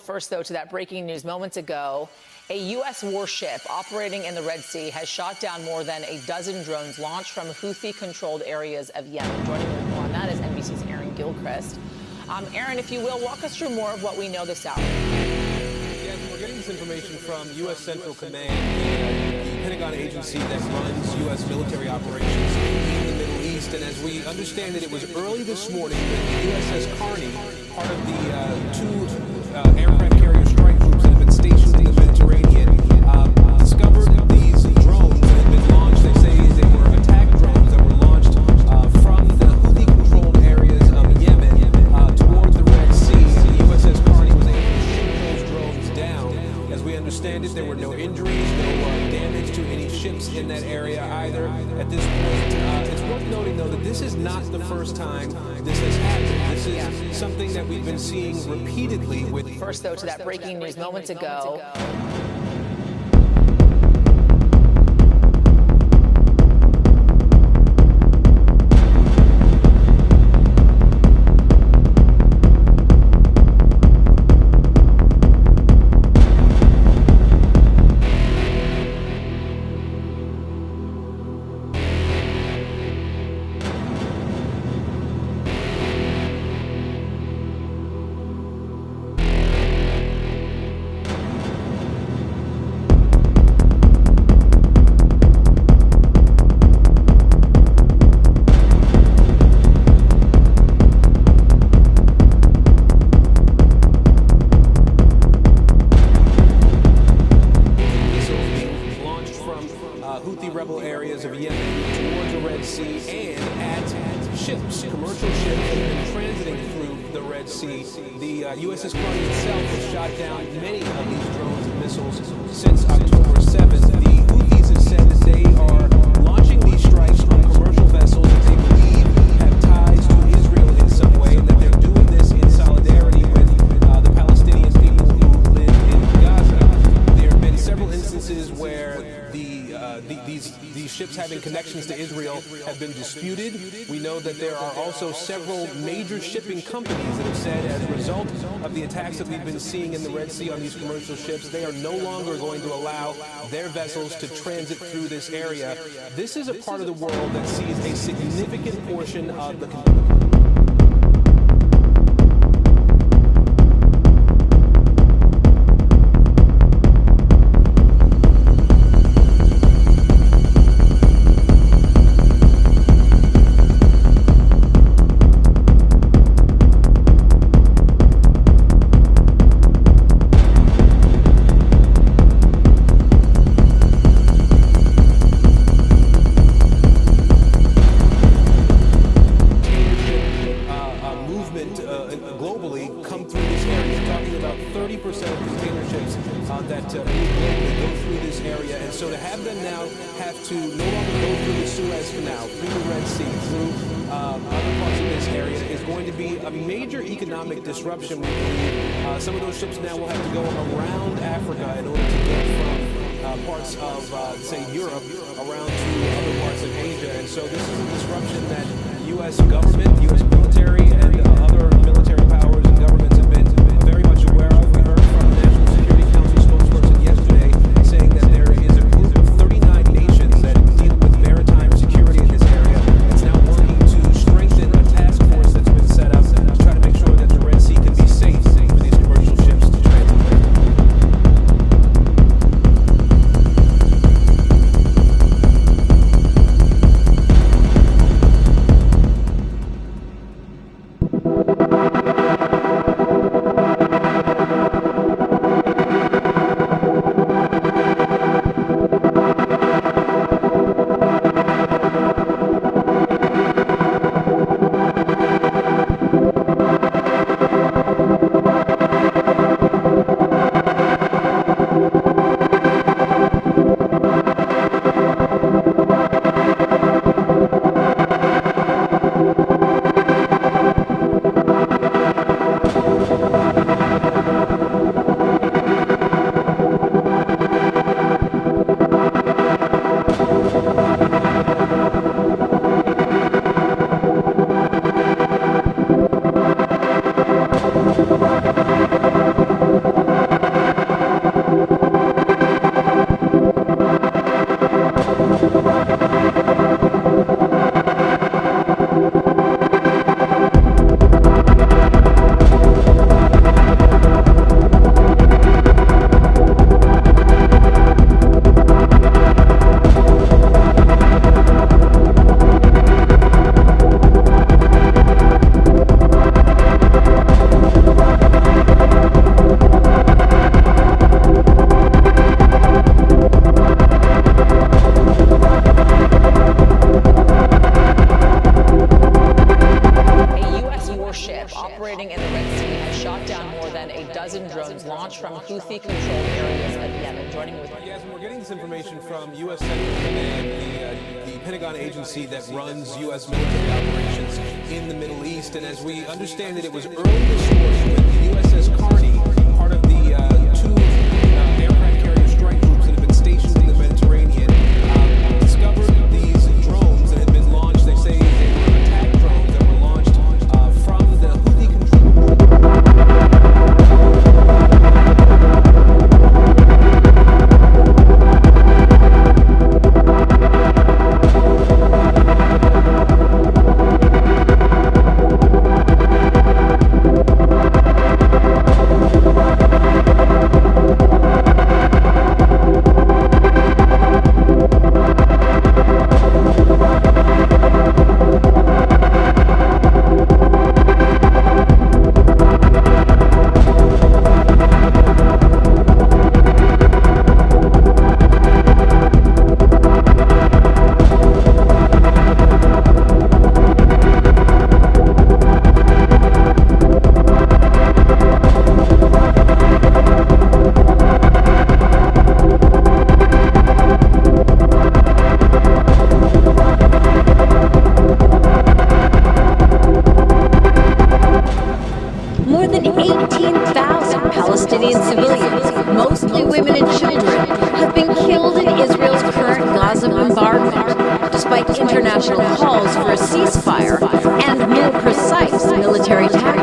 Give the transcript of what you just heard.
First, though, to that breaking news moments ago, a U.S. warship operating in the Red Sea has shot down more than a dozen drones launched from Houthi-controlled areas of Yemen. Joining me more on that is NBC's Aaron Gilchrist. Aaron, if you will, walk us through more of what we know this hour. Yeah, we're getting this information from U.S. Central Command, the Pentagon agency that runs U.S. military operations in the Middle East. And as we understand it was early this morning that the USS Carney, part of the two aircraft carrier strike groups that have been stationed in the Mediterranean, discovered these drones that had been launched. They say they were attack drones that were launched from the Houthi-controlled areas of Yemen towards the Red Sea. And the USS Carney was able to shoot those drones down. As we understand it, there were no injuries, no damage to any ships in that area either at this point. It's worth noting, though, that this is not the first time this has happened. This is something that we've been seeing repeatedly with... First, though, to that breaking news moments ago. Houthi rebel areas of Yemen towards the Red Sea and at ships, commercial ships that have been transiting through the Red Sea. The USS Carney itself has shot down many of these drones and missiles since October 7th. The Houthis have said that they are launching these strikes on commercial vessels that they believe have ties to Israel in some way, and that they're doing this in solidarity with the Palestinian people who live in Gaza. There have been several instances where these ships having connections to Israel have been disputed. We know that there are also several major shipping companies that have said, as a result of the attacks that we've been seeing in the Red Sea on these commercial ships, they are no longer going to allow their vessels to transit through this area. This is a part of the world that sees a significant portion of the globally come through this area. We're talking about 30% of container ships that globally go through this area. And so to have them now have to no longer go through the Suez Canal, through the Red Sea, through other parts of this area is going to be a major economic disruption. We believe some of those ships now will have to go around Africa in order to get from parts of, say, Europe around to other parts of Asia. And so this is a disruption that U.S. government, U.S. military, and other military powers and governments have been very much aware of. We heard from the National Security Council spokesperson yesterday saying that there is a group of 39 nations that deal with maritime security in this area. It's now working to strengthen a task force that's been set up to try to make sure that the Red Sea can be safe for these commercial ships to transit there. drones launched from Houthi-controlled areas of Yemen. Joining me with Yasmin, we're getting this information from U.S. Central Command, the Pentagon agency that runs U.S. military operations in the Middle East. And as we understand it, it was early this morning when the USS Carney, part of the two aircraft carrier strike groups that have been stationed in the Mediterranean, discovered these drones that had been launched. They say they were attack drones that were launched from the Houthi-controlled. More than 18,000 Palestinian civilians, mostly women and children, have been killed in Israel's current Gaza bombardment, despite international calls for a ceasefire and more precise military tactics.